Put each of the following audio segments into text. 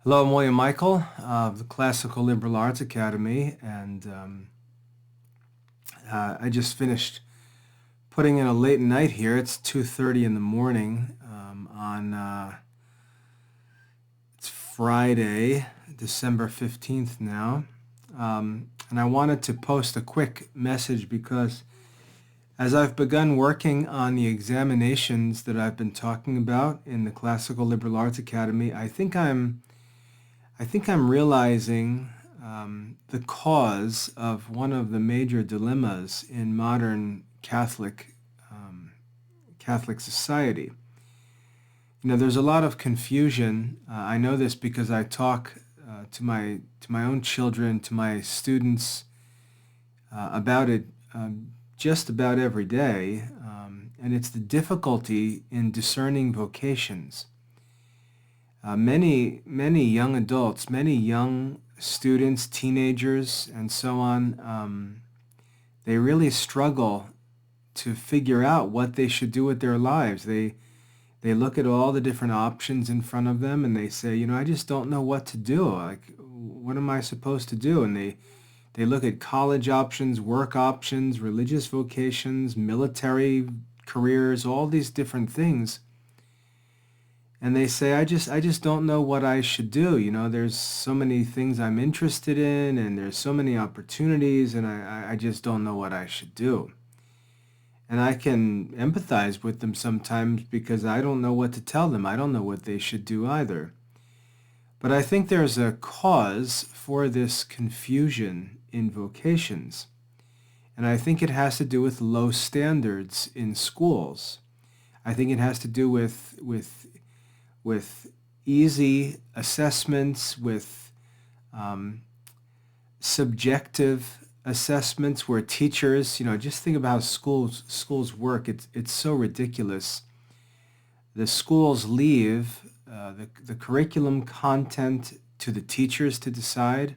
Hello, I'm William Michael of the Classical Liberal Arts Academy, and I just finished putting in a late night here. It's 2:30 in the morning on it's Friday, December 15th now, and I wanted to post a quick message because as I've begun working on the examinations that I've been talking about in the Classical Liberal Arts Academy, I think I'm realizing the cause of one of the major dilemmas in modern Catholic society. There's a lot of confusion. I know this because I talk to my own children, to my students about it just about every day, and it's the difficulty in discerning vocations. Many young adults, many young students, teenagers, and so on, they really struggle to figure out what they should do with their lives. They look at all the different options in front of them and they say, I just don't know what to do. Like, what am I supposed to do? And they look at college options, work options, religious vocations, military careers, all these different things. And they say, I just don't know what I should do. There's so many things I'm interested in, and there's so many opportunities, and I just don't know what I should do. And I can empathize with them sometimes because I don't know what to tell them. I don't know what they should do either. But I think there's a cause for this confusion in vocations. And I think it has to do with low standards in schools. I think it has to do with easy assessments, with um, subjective assessments where teachers, just think about how schools work. It's so ridiculous. The schools leave the curriculum content to the teachers to decide.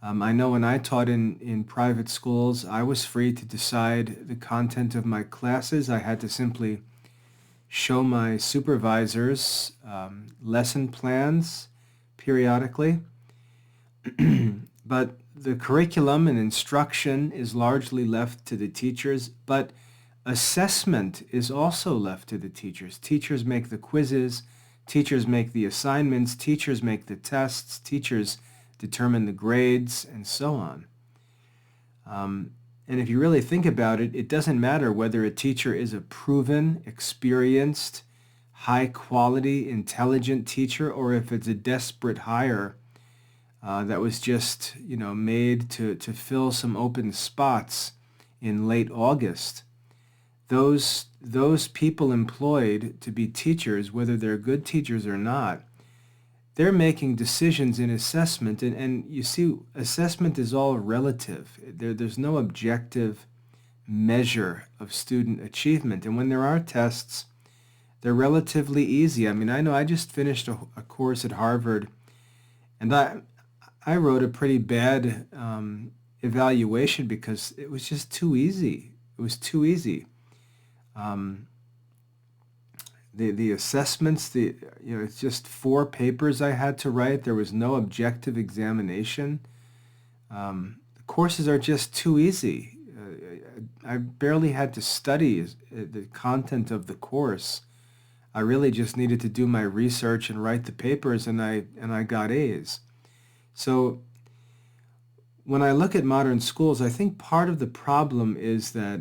I know when I taught in private schools, I was free to decide the content of my classes. I had to simply show my supervisors lesson plans periodically. But the curriculum and instruction is largely left to the teachers, but assessment is also left to the teachers. Teachers make the quizzes, teachers make the assignments, teachers make the tests, teachers determine the grades, and so on. And if you really think about it, it doesn't matter whether a teacher is a proven, experienced, high-quality, intelligent teacher, or if it's a desperate hire that was just, made to fill some open spots in late August. Those people employed to be teachers, whether they're good teachers or not, they're making decisions in assessment, and you see, assessment is all relative. There's no objective measure of student achievement. And when there are tests, they're relatively easy. I mean, I know I just finished a course at Harvard, and I wrote a pretty bad evaluation because it was just too easy. It was too easy. Um, the assessments, it's just 4 papers I had to write. There was no objective examination. The courses are just too easy. I barely had to study the content of the course. I really just needed to do my research and write the papers, and I got A's. So when I look at modern schools, I think part of the problem is that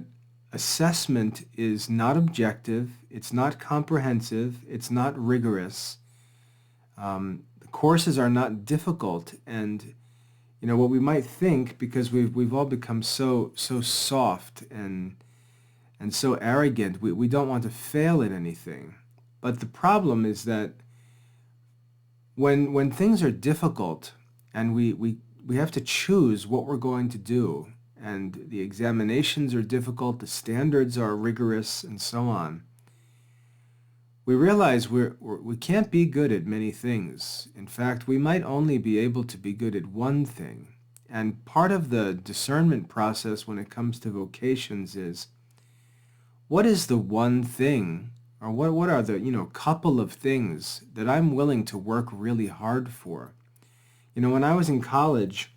assessment is not objective, it's not comprehensive, it's not rigorous. The courses are not difficult, and what we might think, because we've all become so soft and so arrogant, we don't want to fail at anything. But the problem is that when things are difficult and we have to choose what we're going to do, and the examinations are difficult, the standards are rigorous, and so on, we realize we can't be good at many things. In fact, we might only be able to be good at one thing. And part of the discernment process when it comes to vocations is, what is the one thing Or what are the, couple of things that I'm willing to work really hard for? When I was in college,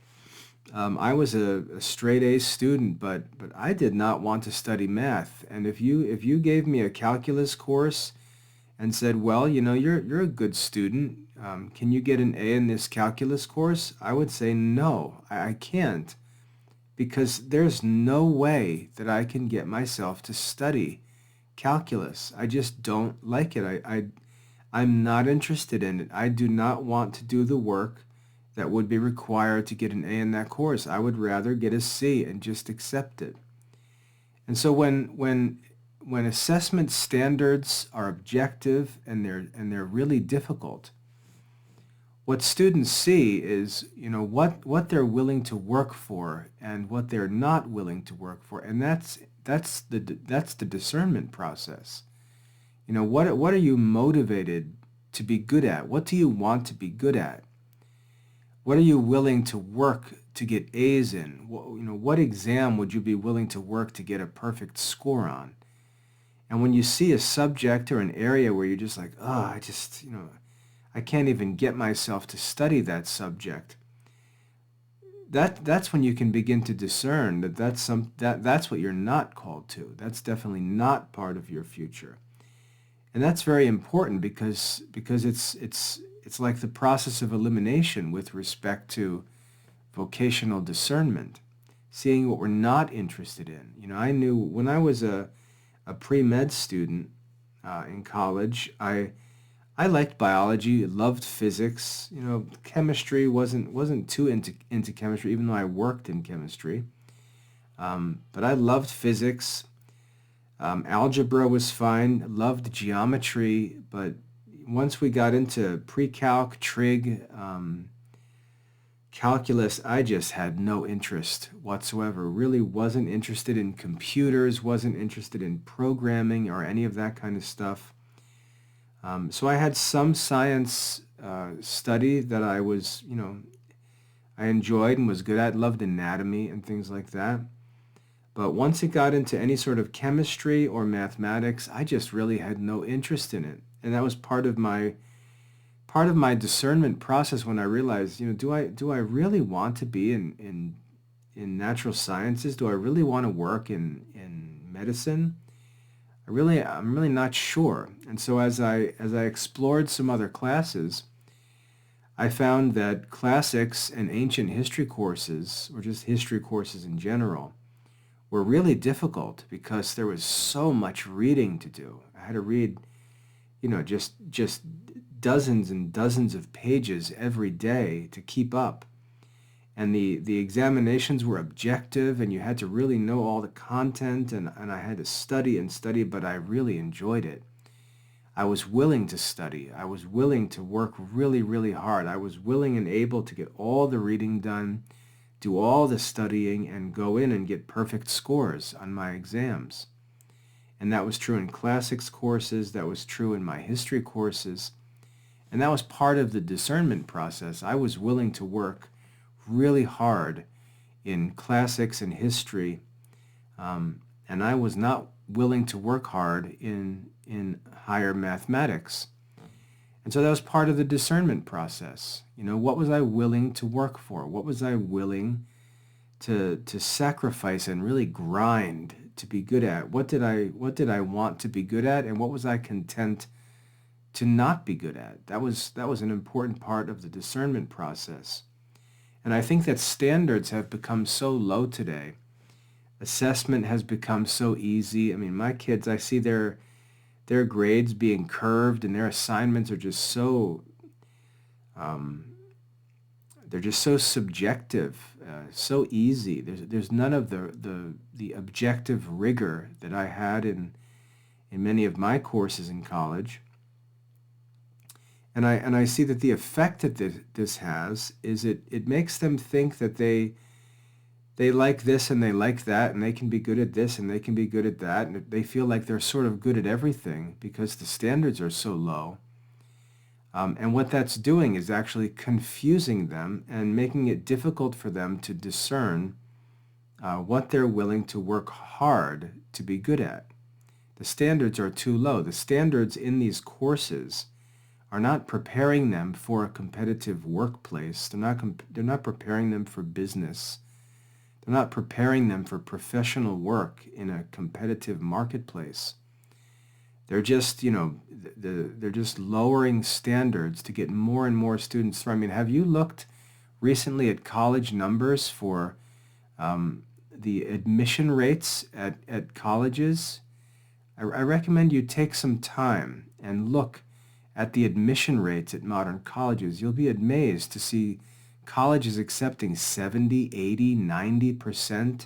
I was a straight A student, but I did not want to study math. And if you gave me a calculus course and said, well, you're a good student, can you get an A in this calculus course? I would say no, I can't, because there's no way that I can get myself to study calculus. I just don't like it. I'm not interested in it. I do not want to do the work that would be required to get an A in that course. I would rather get a C and just accept it. And so when assessment standards are objective and they're really difficult, what students see is, what they're willing to work for and what they're not willing to work for, and that's the discernment process. What are you motivated to be good at? What do you want to be good at? What are you willing to work to get A's in? What exam would you be willing to work to get a perfect score on? And when you see a subject or an area where you're just like, oh, I can't even get myself to study that subject, that's when you can begin to discern that's what you're not called to. That's definitely not part of your future. And that's very important because it's like the process of elimination with respect to vocational discernment, seeing what we're not interested in. I knew when I was a pre-med student in college, I liked biology, loved physics. Chemistry wasn't too into chemistry, even though I worked in chemistry. But I loved physics. Algebra was fine. Loved geometry, but once we got into pre-calc, trig, calculus, I just had no interest whatsoever. Really wasn't interested in computers, wasn't interested in programming or any of that kind of stuff. So I had some science study that I enjoyed and was good at, loved anatomy and things like that. But once it got into any sort of chemistry or mathematics, I just really had no interest in it. And that was part of my discernment process when I realized, do I really want to be in natural sciences? Do I really want to work in medicine? I'm really not sure. And so as I explored some other classes, I found that classics and ancient history courses, or just history courses in general, were really difficult because there was so much reading to do. I had to read, just dozens and dozens of pages every day to keep up. And the examinations were objective, and you had to really know all the content, and I had to study and study, but I really enjoyed it. I was willing to study. I was willing to work really, really hard. I was willing and able to get all the reading done, do all the studying, and go in and get perfect scores on my exams. And that was true in classics courses. That was true in my history courses. And that was part of the discernment process. I was willing to work really hard in classics and history, and I was not willing to work hard in higher mathematics. And so that was part of the discernment process. What was I willing to work for? What was I willing to sacrifice and really grind to be good at? What did I want to be good at, and what was I content to not be good at? That was an important part of the discernment process. And I think that standards have become so low today. Assessment has become so easy. I mean, my kids, I see their grades being curved, and their assignments are just so they're just so subjective, so easy. There's none of the objective rigor that I had in many of my courses in college. And I see that the effect that this has is it makes them think that they like this and they like that, and they can be good at this and they can be good at that, and they feel like they're sort of good at everything because the standards are so low. And what that's doing is actually confusing them and making it difficult for them to discern what they're willing to work hard to be good at. The standards are too low. The standards in these courses are not preparing them for a competitive workplace. They're not preparing them for business. They're not preparing them for professional work in a competitive marketplace. They're just, they're just lowering standards to get more and more students through. I mean, have you looked recently at college numbers for the admission rates at colleges? I recommend you take some time and look at the admission rates at modern colleges. You'll be amazed to see colleges accepting 70, 80, 90%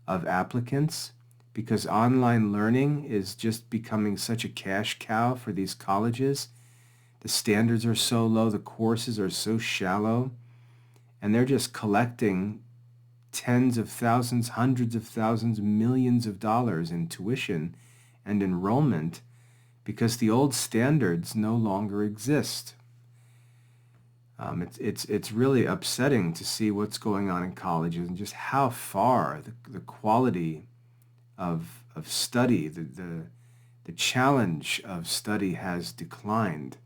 of applicants because online learning is just becoming such a cash cow for these colleges. The standards are so low, the courses are so shallow, and they're just collecting tens of thousands, hundreds of thousands, millions of dollars in tuition and enrollment because the old standards no longer exist. It's really upsetting to see what's going on in colleges and just how far the quality of study, the challenge of study has declined.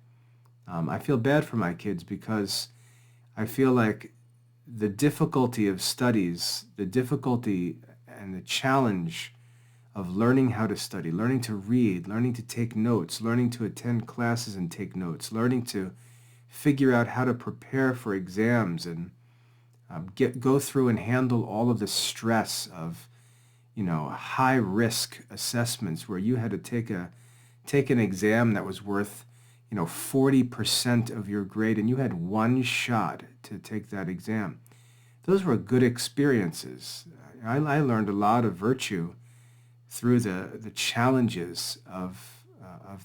I feel bad for my kids because I feel like the difficulty of studies, the difficulty and the challenge of learning how to study, learning to read, learning to take notes, learning to attend classes and take notes, learning to figure out how to prepare for exams and go through and handle all of the stress of, high risk assessments where you had to take an exam that was worth, 40% of your grade and you had one shot to take that exam. Those were good experiences. I learned a lot of virtue through the challenges of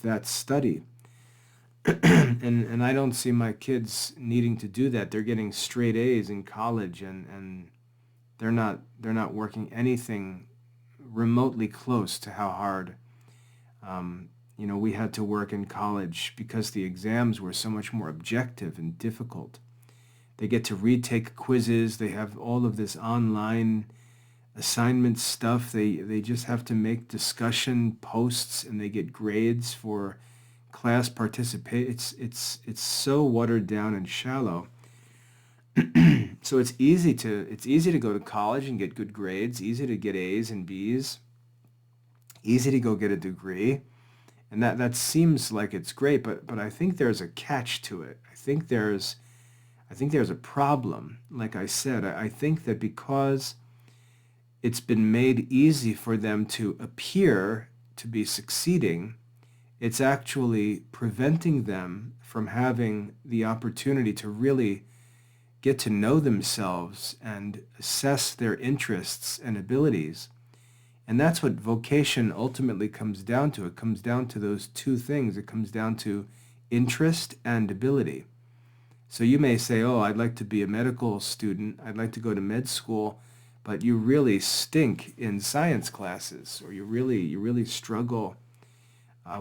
that study. And I don't see my kids needing to do that. They're getting straight A's in college and they're not working anything remotely close to how hard we had to work in college because the exams were so much more objective and difficult. They get to retake quizzes. They have all of this online assignment stuff. They just have to make discussion posts and they get grades for class participate. It's so watered down and shallow. So it's easy to go to college and get good grades, easy to get A's and B's, easy to go get a degree. And that seems like it's great, but I think there's a catch to it. I think there's a problem. Like I said, I think that because it's been made easy for them to appear to be succeeding, it's actually preventing them from having the opportunity to really get to know themselves and assess their interests and abilities. And that's what vocation ultimately comes down to. It comes down to those two things. It comes down to interest and ability. So you may say, oh, I'd like to be a medical student. I'd like to go to med school, but you really stink in science classes, or you really struggle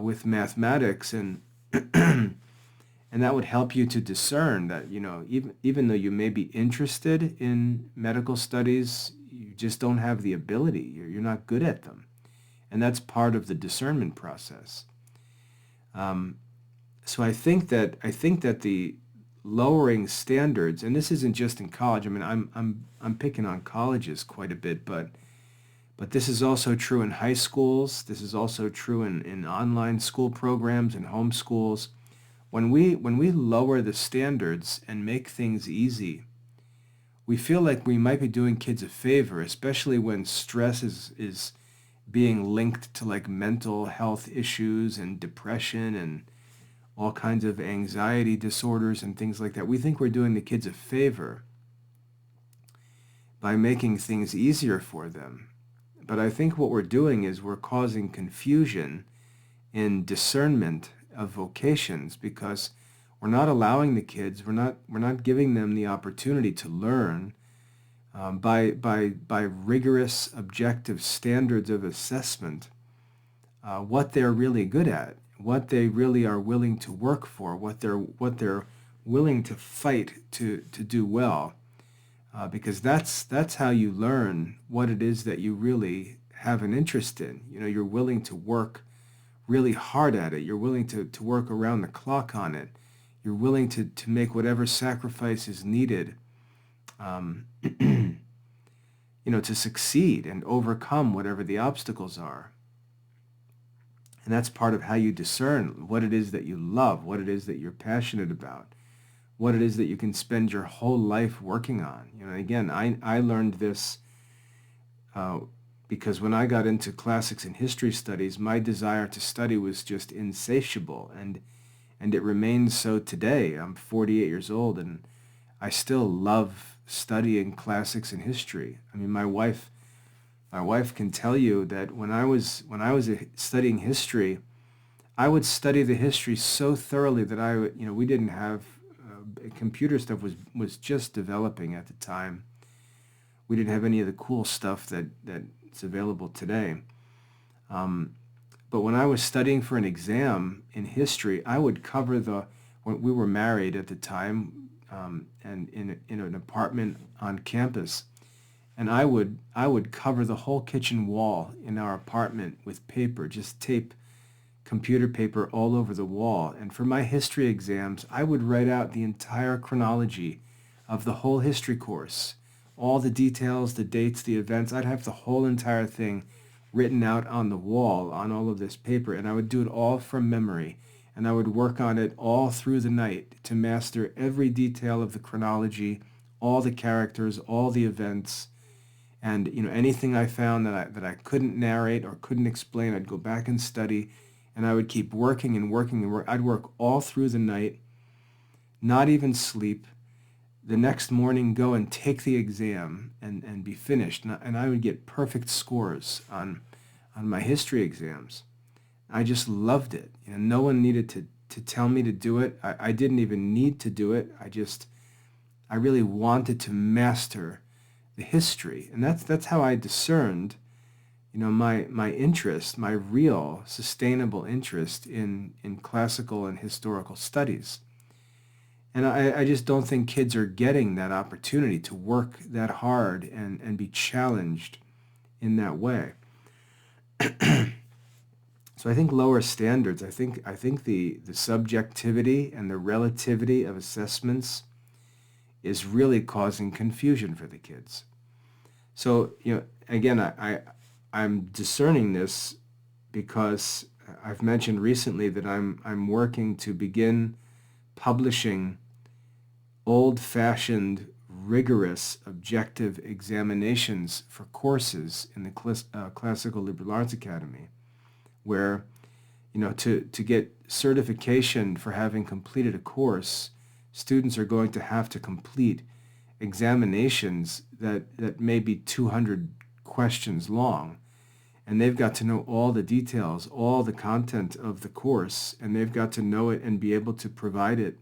with mathematics, and and that would help you to discern that, even though you may be interested in medical studies, you just don't have the ability. You're not good at them. And that's part of the discernment process. So I think that the lowering standards, and this isn't just in college. I mean, I'm picking on colleges quite a bit, but this is also true in high schools. This is also true in online school programs and home schools. When we lower the standards and make things easy, we feel like we might be doing kids a favor, especially when stress is being linked to like mental health issues and depression and all kinds of anxiety disorders and things like that. We think we're doing the kids a favor by making things easier for them. But I think what we're doing is we're causing confusion in discernment of vocations because we're not allowing the kids, we're not giving them the opportunity to learn by rigorous objective standards of assessment what they're really good at, what they really are willing to work for, what they're willing to fight to do well, because that's how you learn what it is that you really have an interest in. You're willing to work really hard at it. You're willing to work around the clock on it. You're willing to make whatever sacrifice is needed, um, to succeed and overcome whatever the obstacles are. And that's part of how you discern what it is that you love, what it is that you're passionate about, what it is that you can spend your whole life working on. Again, I learned this uh, because when I got into classics and history studies, my desire to study was just insatiable, and it remains so today. I'm 48 years old, and I still love studying classics and history. I mean, my wife can tell you that when I was studying history, I would study the history so thoroughly that we didn't have computer stuff was just developing at the time. We didn't have any of the cool stuff that's available today. Um, but when I was studying for an exam in history, I would cover when we were married at the time, and in an apartment on campus. And I would cover the whole kitchen wall in our apartment with paper, just tape computer paper all over the wall. And for my history exams, I would write out the entire chronology of the whole history course, all the details, the dates, the events. I'd have the whole entire thing written out on the wall on all of this paper, and I would do it all from memory. And I would work on it all through the night to master every detail of the chronology, all the characters, all the events. And anything I found that I couldn't narrate or couldn't explain, I'd go back and study, and I would keep working and working and work. I'd work all through the night, not even sleep. The next morning, go and take the exam and be finished. And I would get perfect scores on my history exams. I just loved it. No one needed to tell me to do it. I didn't even need to do it. I really wanted to master the history, and that's how I discerned, my interest, my real sustainable interest in classical and historical studies. And I just don't think kids are getting that opportunity to work that hard and be challenged in that way. So I think lower standards. I think the subjectivity and the relativity of assessments is really causing confusion for the kids. So, again, I'm discerning this because I've mentioned recently that I'm working to begin publishing old-fashioned, rigorous, objective examinations for courses in the Classical Liberal Arts Academy, where, to get certification for having completed a course, students are going to have to complete examinations that may be 200 questions long. And they've got to know all the details, all the content of the course, and they've got to know it and be able to provide it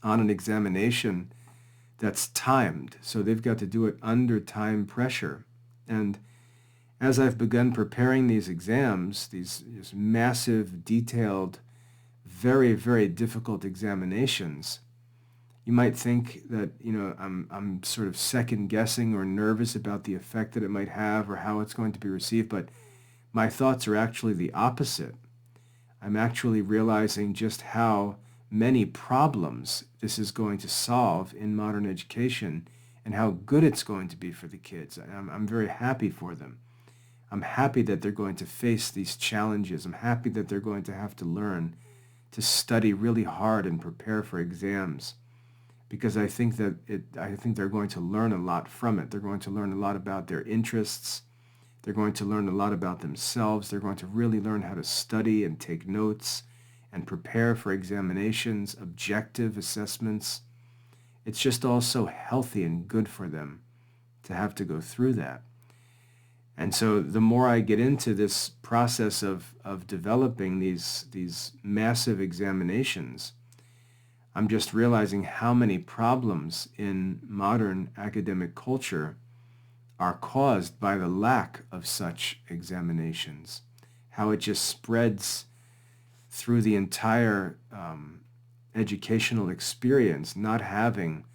on an examination that's timed. So they've got to do it under time pressure. And as I've begun preparing these exams, these massive, detailed, very, very difficult examinations, you might think that, I'm sort of second guessing or nervous about the effect that it might have or how it's going to be received, but my thoughts are actually the opposite. I'm actually realizing just how many problems this is going to solve in modern education and how good it's going to be for the kids. I'm very happy for them. I'm happy that they're going to face these challenges. I'm happy that they're going to have to learn to study really hard and prepare for exams, because I think they're going to learn a lot from it. They're going to learn a lot about their interests. They're going to learn a lot about themselves. They're going to really learn how to study and take notes and prepare for examinations, objective assessments. It's just all so healthy and good for them to have to go through that. And so the more I get into this process of developing these massive examinations, I'm just realizing how many problems in modern academic culture are caused by the lack of such examinations, how it just spreads through the entire educational experience, not having,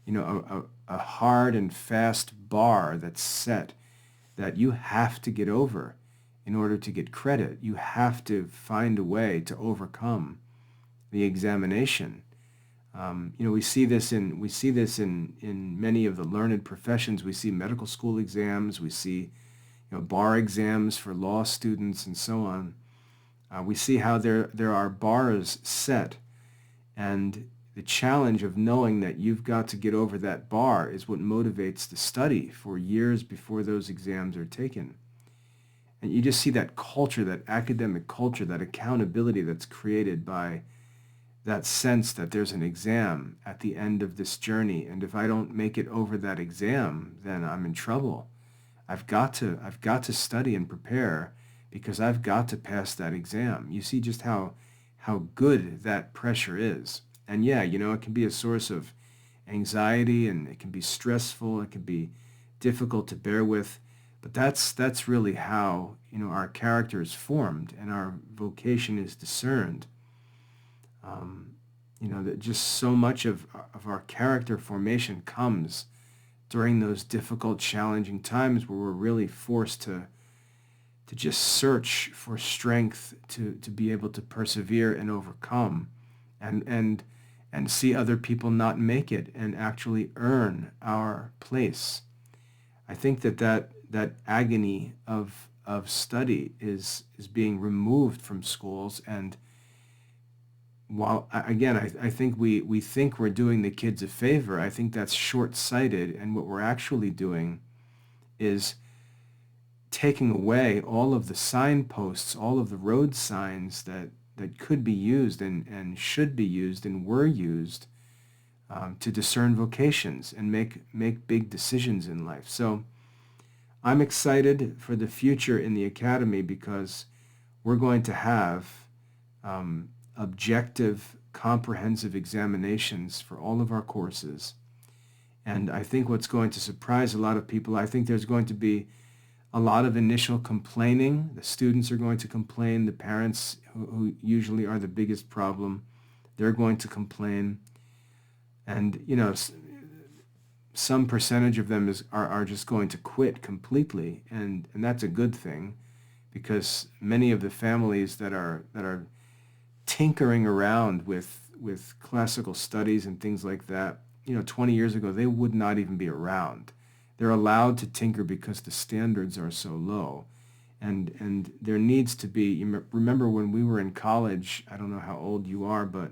a hard and fast bar that's set that you have to get over in order to get credit. You have to find a way to overcome the examination. We see this in many of the learned professions. We see medical school exams. We see bar exams for law students and so on. We see how there are bars set, and the challenge of knowing that you've got to get over that bar is what motivates the study for years before those exams are taken. And you just see that culture, that academic culture, that accountability that's created by that sense that there's an exam at the end of this journey, and if I don't make it over that exam, then I'm in trouble. I've got to study and prepare because I've got to pass that exam. You see just how good that pressure is. And yeah, it can be a source of anxiety, and it can be stressful, it can be difficult to bear with, but that's really how our character is formed and our vocation is discerned. That just so much of our character formation comes during those difficult, challenging times where we're really forced to just search for strength to be able to persevere and overcome and see other people not make it and actually earn our place. I think that agony of study is being removed from schools, and while again I think we think we're doing the kids a favor, I think that's short-sighted, and what we're actually doing is taking away all of the signposts, all of the road signs that could be used and should be used and were used to discern vocations and make big decisions in life. So I'm excited for the future in the academy because we're going to have objective, comprehensive examinations for all of our courses. And I think what's going to surprise a lot of people, I think there's going to be a lot of initial complaining. The students are going to complain. The parents, who usually are the biggest problem, they're going to complain. And, some percentage of them are just going to quit completely. And that's a good thing, because many of the families that are tinkering around with classical studies and things like that, 20 years ago, they would not even be around. They're allowed to tinker because the standards are so low. And there needs to be, remember when we were in college, I don't know how old you are, but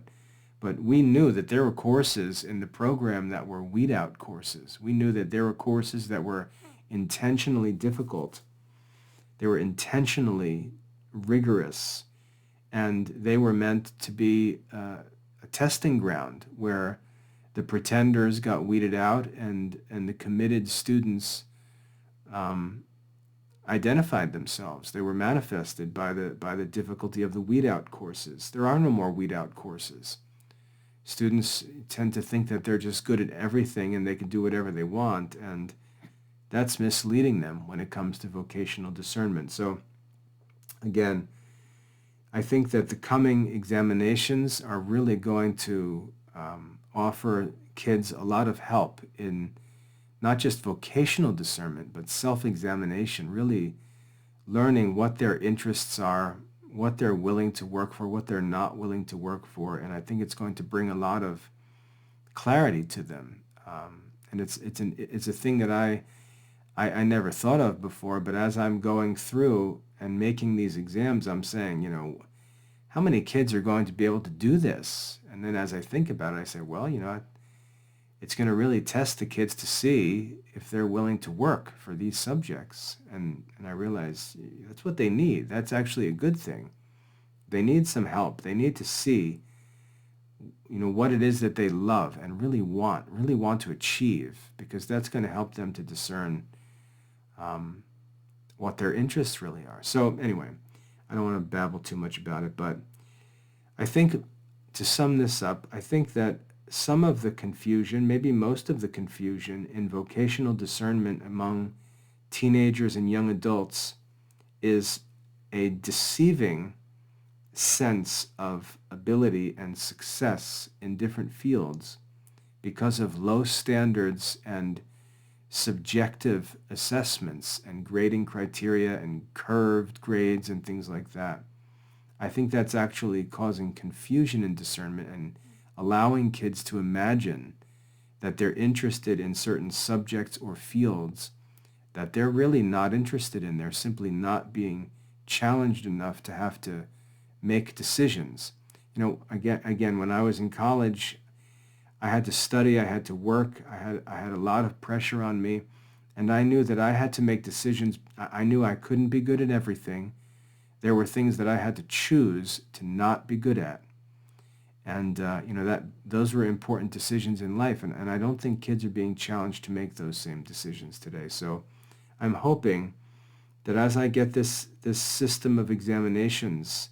we knew that there were courses in the program that were weed out courses. We knew that there were courses that were intentionally difficult. They were intentionally rigorous, and they were meant to be a testing ground where the pretenders got weeded out and the committed students identified themselves. They were manifested by the difficulty of the weed out courses. There are no more weed out courses. Students tend to think that they're just good at everything and they can do whatever they want, and that's misleading them when it comes to vocational discernment. So again, I think that the coming examinations are really going to offer kids a lot of help in not just vocational discernment, but self-examination, really learning what their interests are, what they're willing to work for, what they're not willing to work for. And I think it's going to bring a lot of clarity to them. And it's a thing that I never thought of before, but as I'm going through and making these exams, I'm saying, how many kids are going to be able to do this? And then as I think about it, I say, well, it's going to really test the kids to see if they're willing to work for these subjects. And I realize that's what they need. That's actually a good thing. They need some help. They need to see, what it is that they love and really want to achieve, because that's going to help them to discern what their interests really are. So anyway, I don't want to babble too much about it, but I think to sum this up, I think that some of the confusion, maybe most of the confusion in vocational discernment among teenagers and young adults is a deceiving sense of ability and success in different fields because of low standards and subjective assessments and grading criteria and curved grades and things like that. I think that's actually causing confusion in discernment and allowing kids to imagine that they're interested in certain subjects or fields that they're really not interested in. They're simply not being challenged enough to have to make decisions. Again, when I was in college, I had to study, I had to work, I had a lot of pressure on me, and I knew that I had to make decisions. I knew I couldn't be good at everything. There were things that I had to choose to not be good at. And that those were important decisions in life, and I don't think kids are being challenged to make those same decisions today. So I'm hoping that as I get this system of examinations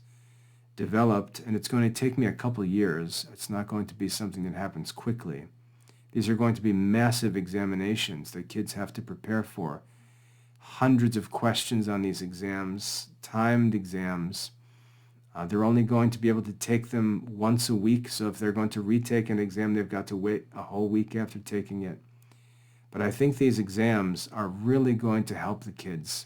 developed, and it's going to take me a couple years, it's not going to be something that happens quickly. These are going to be massive examinations that kids have to prepare for. Hundreds of questions on these exams, timed exams. They're only going to be able to take them once a week, so if they're going to retake an exam, they've got to wait a whole week after taking it. But I think these exams are really going to help the kids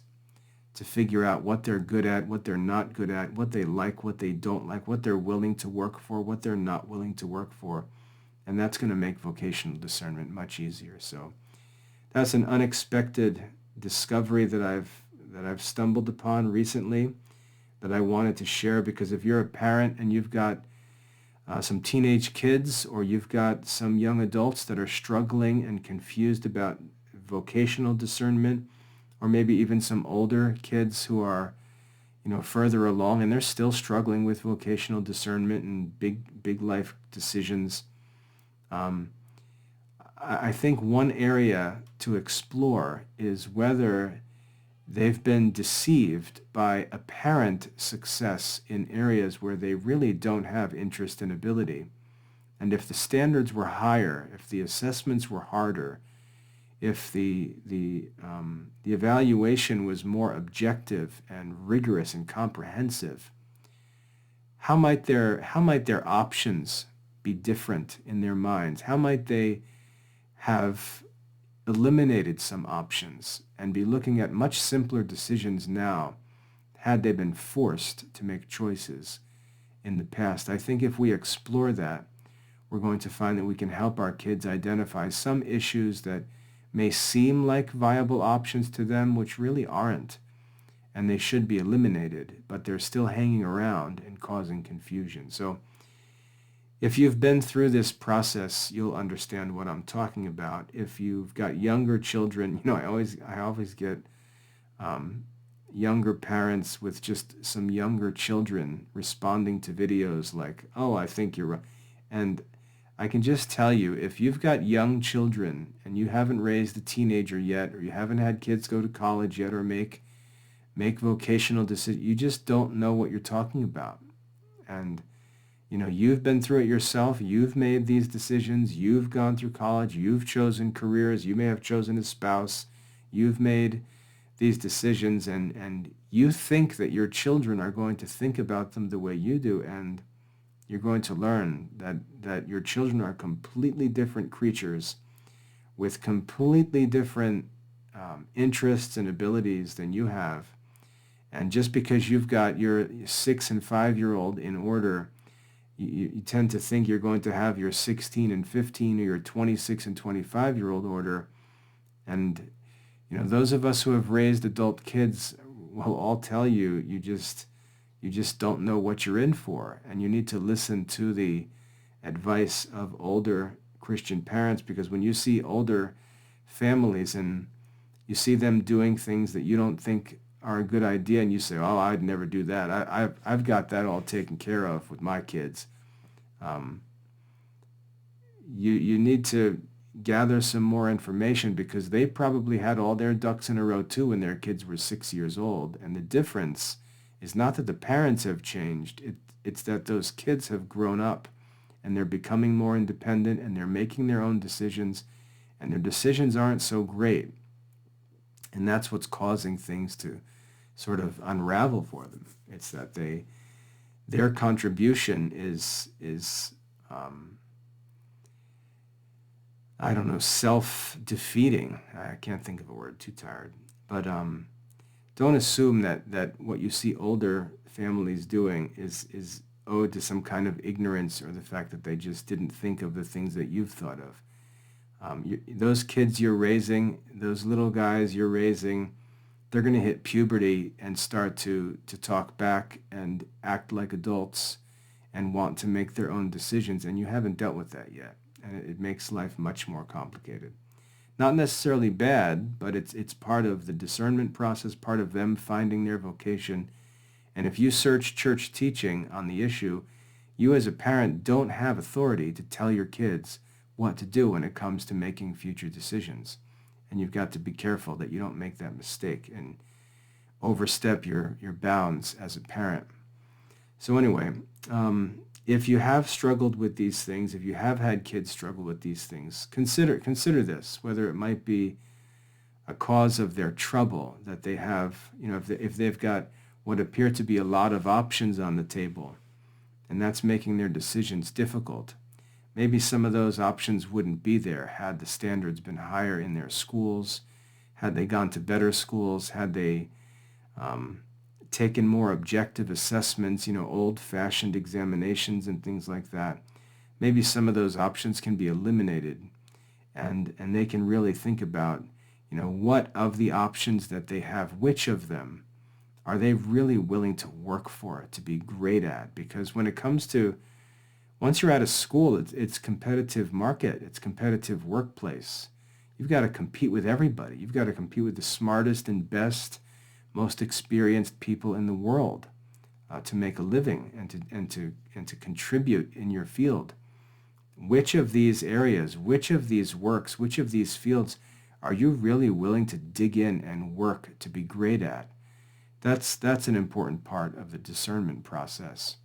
to figure out what they're good at, what they're not good at, what they like, what they don't like, what they're willing to work for, what they're not willing to work for. And that's going to make vocational discernment much easier. So that's an unexpected discovery that I've stumbled upon recently that I wanted to share, because if you're a parent and you've got some teenage kids, or you've got some young adults that are struggling and confused about vocational discernment, or maybe even some older kids who are, further along and they're still struggling with vocational discernment and big life decisions. I think one area to explore is whether they've been deceived by apparent success in areas where they really don't have interest and ability. And if the standards were higher, if the assessments were harder, if the evaluation was more objective and rigorous and comprehensive, how might their options be different in their minds? How might they have eliminated some options and be looking at much simpler decisions now had they been forced to make choices in the past? I think if we explore that, we're going to find that we can help our kids identify some issues that may seem like viable options to them, which really aren't, and they should be eliminated, but they're still hanging around and causing confusion. So if you've been through this process, you'll understand what I'm talking about. If you've got younger children, I always get younger parents with just some younger children responding to videos like, "Oh, I think you're right." And I can just tell you, if you've got young children and you haven't raised a teenager yet, or you haven't had kids go to college yet, or make vocational decisions, you just don't know what you're talking about. And you've been through it yourself. You've made these decisions. You've gone through college. You've chosen careers. You may have chosen a spouse. You've made these decisions, and you think that your children are going to think about them the way you do, and you're going to learn that your children are completely different creatures with completely different interests and abilities than you have. And just because you've got your 6 and 5-year-old in order, you tend to think you're going to have your 16 and 15 or your 26 and 25-year-old order. And those of us who have raised adult kids will all tell you, you just don't know what you're in for, and you need to listen to the advice of older Christian parents, because when you see older families and you see them doing things that you don't think are a good idea, and you say, "Oh, I'd never do that. I've got that all taken care of with my kids." You need to gather some more information, because they probably had all their ducks in a row too when their kids were 6 years old. And the difference is not that the parents have changed. It's that those kids have grown up and they're becoming more independent and they're making their own decisions, and their decisions aren't so great. And that's what's causing things to sort of unravel for them. It's that their contribution is I don't know, self-defeating. I can't think of a word, too tired. But don't assume that what you see older families doing is owed to some kind of ignorance or the fact that they just didn't think of the things that you've thought of. Those kids you're raising, those little guys you're raising, they're going to hit puberty and start to talk back and act like adults and want to make their own decisions, and you haven't dealt with that yet. And it makes life much more complicated. Not necessarily bad, but it's part of the discernment process, part of them finding their vocation. And if you search church teaching on the issue, you as a parent don't have authority to tell your kids what to do when it comes to making future decisions. And you've got to be careful that you don't make that mistake and overstep your bounds as a parent. So anyway, if you have struggled with these things, if you have had kids struggle with these things, consider this, whether it might be a cause of their trouble that they have, if they've got what appear to be a lot of options on the table, and that's making their decisions difficult. Maybe some of those options wouldn't be there had the standards been higher in their schools, had they gone to better schools, had they taken more objective assessments, old-fashioned examinations and things like that. Maybe some of those options can be eliminated, and they can really think about, what of the options that they have, which of them are they really willing to work for, to be great at? Because when it comes to, once you're out of school, it's competitive market, it's competitive workplace. You've got to compete with everybody. You've got to compete with the smartest and best, most experienced people in the world to make a living and to contribute in your field. Which of these areas, which of these works, which of these fields are you really willing to dig in and work to be great at? That's an important part of the discernment process.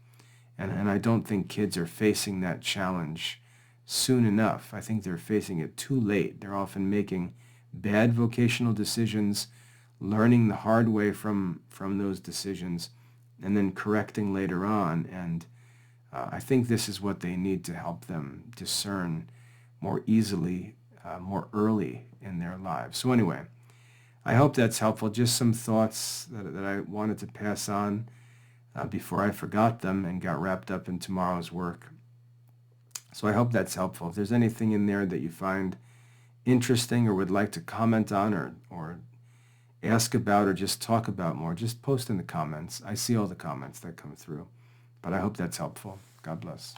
And I don't think kids are facing that challenge soon enough. I think they're facing it too late. They're often making bad vocational decisions, learning the hard way from those decisions, and then correcting later on. And I think this is what they need to help them discern more easily, more early in their lives. So anyway, I hope that's helpful. Just some thoughts that I wanted to pass on before I forgot them and got wrapped up in tomorrow's work. So I hope that's helpful. If there's anything in there that you find interesting or would like to comment on or ask about or just talk about more, just post in the comments. I see all the comments that come through. But I hope that's helpful. God bless.